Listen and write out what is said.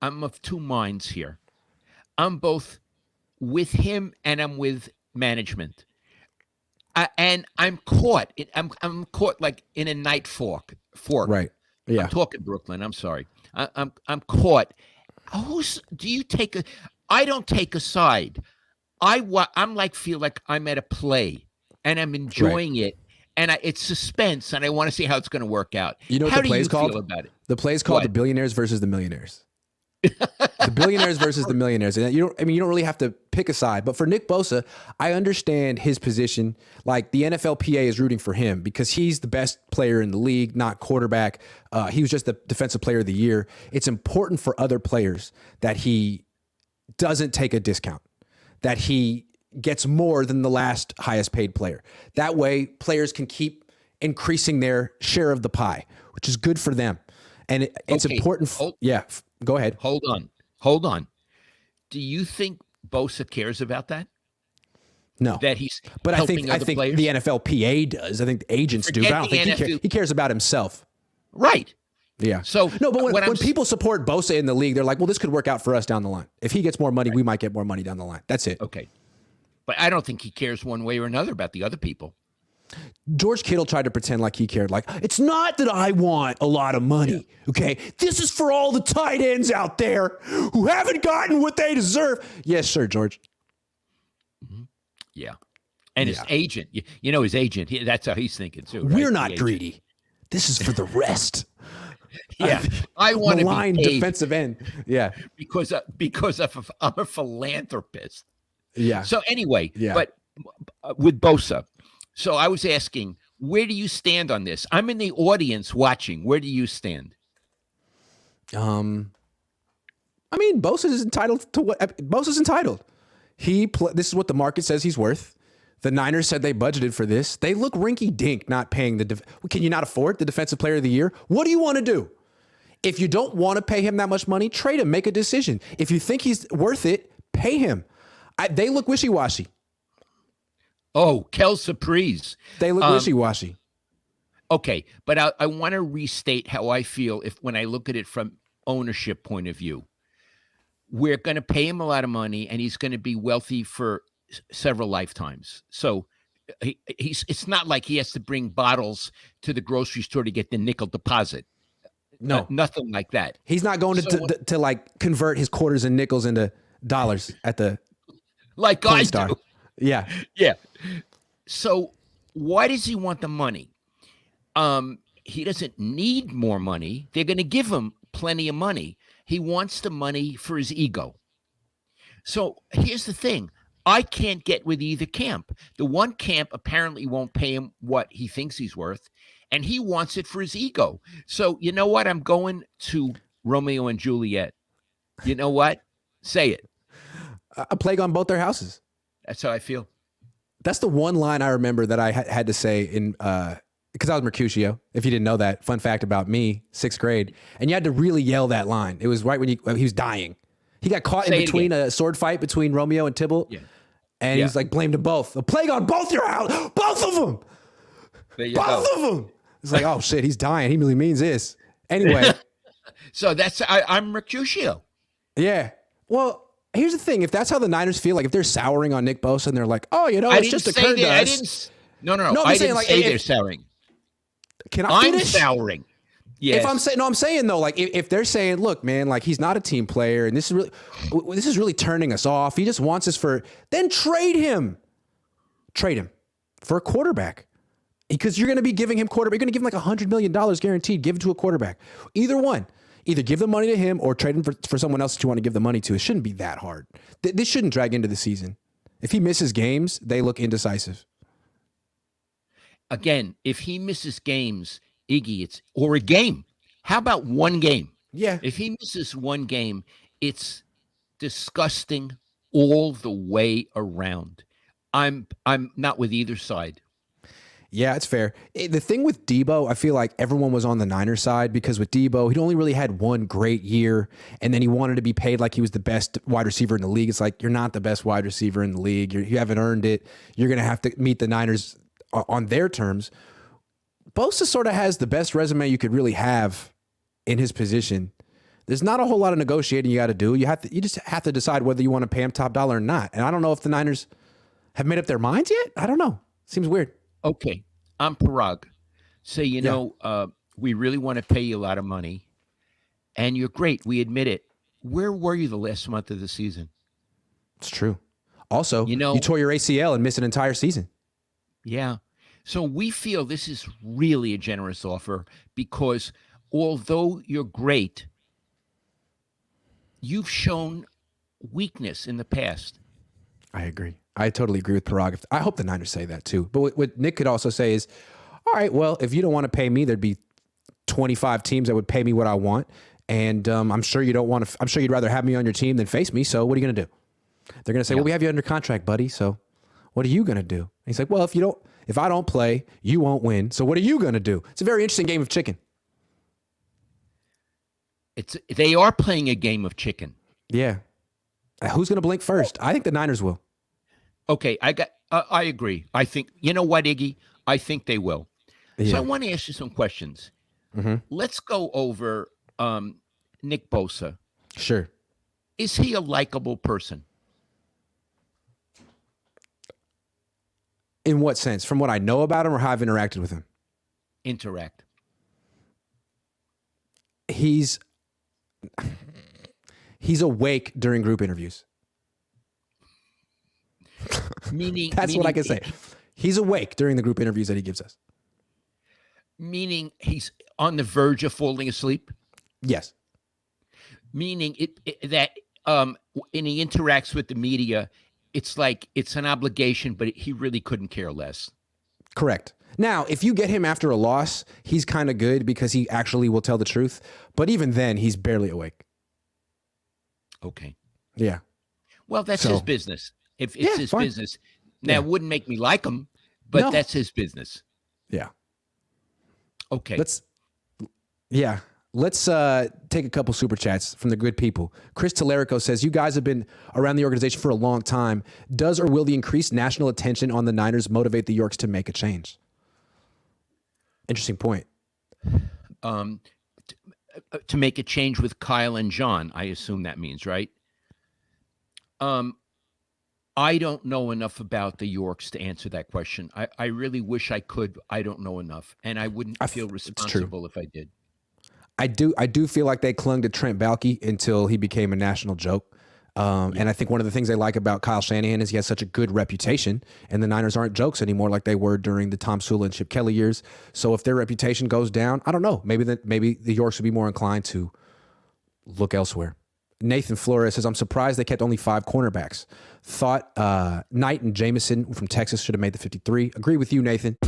I'm of two minds here. I'm both with him and I'm with management. And I'm caught. I'm caught like in a night fork. Right. I'm Yeah. talking Brooklyn. I'm sorry. I'm caught. Who's do you take a? I don't take a side. I'm like feel like I'm at a play and I'm Right. enjoying it, and it's suspense, and I want to see how it's going to work out. You know what How the do play you is feel called? about it? The play is called the What? billionaires versus the millionaires. The billionaires versus the millionaires. And you don't really have to pick a side. But for Nick Bosa, I understand his position. Like the NFLPA is rooting for him because he's the best player in the league, not quarterback. He was just the defensive player of the year. It's important for other players that he doesn't take a discount, that he gets more than the last highest paid player. That way, players can keep increasing their share of the pie, which is good for them. And it's Okay, important. Yeah, go ahead. hold on. Do you think Bosa cares about that? No, That he's but helping I other think players? the NFLPA does. I think the agents do, but I Forget don't the think NFL. he cares about himself. Right. Yeah. So No, but what I'm when people support Bosa in the league, they're like, well, this could work out for us down the line. If he gets more money, we might get more money down the line. That's it. okay, but I don't think he cares one way or another about the other people. George Kittle tried to pretend like he cared. Like, it's not that I want a lot of money, okay? This is for all the tight ends out there who haven't gotten what they deserve. Yes, sir, George. Yeah. And his agent, you know, his agent, that's how he's thinking too. Right? We're not greedy. This is for the rest. Yeah, I want to Maligned be paid defensive end. Yeah. because I'm a philanthropist. Yeah. So anyway, Yeah. but with Bosa, so I was asking, where do you stand on this? I'm in the audience watching. Where do you stand? I mean, Bosa is entitled to what Bosa's entitled. This is what the market says he's worth. The Niners said they budgeted for this. They look rinky-dink not paying can you not afford the defensive player of the year? What do you want to do? If you don't want to pay him that much money, trade him, make a decision. If you think he's worth it, pay him. They look wishy-washy. Oh, Kel Surprise. They look wishy-washy. Okay, but I want to restate how I feel when I look at it from ownership point of view. We're going to pay him a lot of money, and he's going to be wealthy for several lifetimes. So it's not like he has to bring bottles to the grocery store to get the nickel deposit. No, nothing like that. He's not going to like convert his quarters and nickels into dollars at the like I do. Yeah. Yeah. So why does he want the money? He doesn't need more money. They're going to give him plenty of money. He wants the money for his ego. So here's the thing. I can't get with either camp. The one camp apparently won't pay him what he thinks he's worth, and he wants it for his ego. So you know what? I'm going to Romeo and Juliet. You know what? Say it. A plague on both their houses. That's how I feel. That's the one line I remember that I had to say in because I was Mercutio. If you didn't know that, fun fact about me, 6th grade, and you had to really yell that line. It was right when he was dying. He got caught in between a sword fight between Romeo and Tybalt. Yeah. And he's like, blamed them both. A plague on both your house. Both of them. Both of them. It's like, oh, shit, he's dying. He really means this. Anyway. So I'm Mercutio. Yeah. Well, here's the thing. If that's how the Niners feel, like if they're souring on Nick Bosa and they're like, oh, you know, it's just occurred to us. No. I didn't say they're souring. Can I finish? I'm souring. Yes. I'm saying though, like if they're saying, look, man, like he's not a team player, and this is really turning us off. He just wants us then trade him for a quarterback, because you're going to be giving him quarterback. You're going to give him like $100 million guaranteed, given to a quarterback. Either one, either give the money to him or trade him for someone else that you want to give the money to. It shouldn't be that hard. This shouldn't drag into the season. If he misses games, they look indecisive. Again, if he misses games, Iggy, or a game. How about one game? Yeah. If he misses one game, it's disgusting all the way around. I'm not with either side. Yeah, it's fair. The thing with Debo, I feel like everyone was on the Niners side because with Debo, he'd only really had one great year, and then he wanted to be paid like he was the best wide receiver in the league. It's like, you're not the best wide receiver in the league. You haven't earned it. You're going to have to meet the Niners on their terms. Bosa sort of has the best resume you could really have in his position. There's not a whole lot of negotiating you got to do. You just have to decide whether you want to pay him top dollar or not. And I don't know if the Niners have made up their minds yet. I don't know. Seems weird. Okay, I'm Parag. Say, we really want to pay you a lot of money, and you're great. We admit it. Where were you the last month of the season? It's true. Also, you tore your ACL and missed an entire season. Yeah. So we feel this is really a generous offer because although you're great, you've shown weakness in the past. I agree. I totally agree with Parag. I hope the Niners say that too. But what Nick could also say is, all right, well, if you don't want to pay me, there'd be 25 teams that would pay me what I want. And I'm sure you don't want to, I'm sure you'd rather have me on your team than face me. So what are you going to do? They're going to say, well, we have you under contract, buddy. So what are you going to do? And he's like, well, if I don't play, you won't win. So what are you going to do? It's a very interesting game of chicken. They are playing a game of chicken. Yeah. Who's going to blink first? I think the Niners will. Okay, I agree. I think, you know what, Iggy? I think they will. Yeah. So I want to ask you some questions. Mm-hmm. Let's go over Nick Bosa. Sure. Is he a likable person? In what sense? From what I know about him or how I've interacted with him? Interact. He's awake during group interviews. That's what I can say. He's awake during the group interviews that he gives us. Meaning he's on the verge of falling asleep? Yes. Meaning that when he interacts with the media, it's like it's an obligation, but he really couldn't care less. Correct. Now, if you get him after a loss, he's kind of good because he actually will tell the truth. But even then, he's barely awake. Okay. Yeah. Well, that's his business. If it's his business. Now, it wouldn't make me like him, but that's his business. Yeah. Okay. Let's take a couple super chats from the good people. Chris Tellerico says, you guys have been around the organization for a long time. Does or will the increased national attention on the Niners motivate the Yorks to make a change? Interesting point. To make a change with Kyle and John, I assume that means, right? I don't know enough about the Yorks to answer that question. I really wish I could. I don't know enough, and I wouldn't feel responsible if I did. I do feel like they clung to Trent Baalke until he became a national joke. And I think one of the things they like about Kyle Shanahan is he has such a good reputation, and the Niners aren't jokes anymore like they were during the Tom Sula and Chip Kelly years. So if their reputation goes down, I don't know. Maybe the Yorks would be more inclined to look elsewhere. Nathan Flores says, I'm surprised they kept only 5 cornerbacks. Thought Knight and Jameson from Texas should have made the 53. Agree with you, Nathan.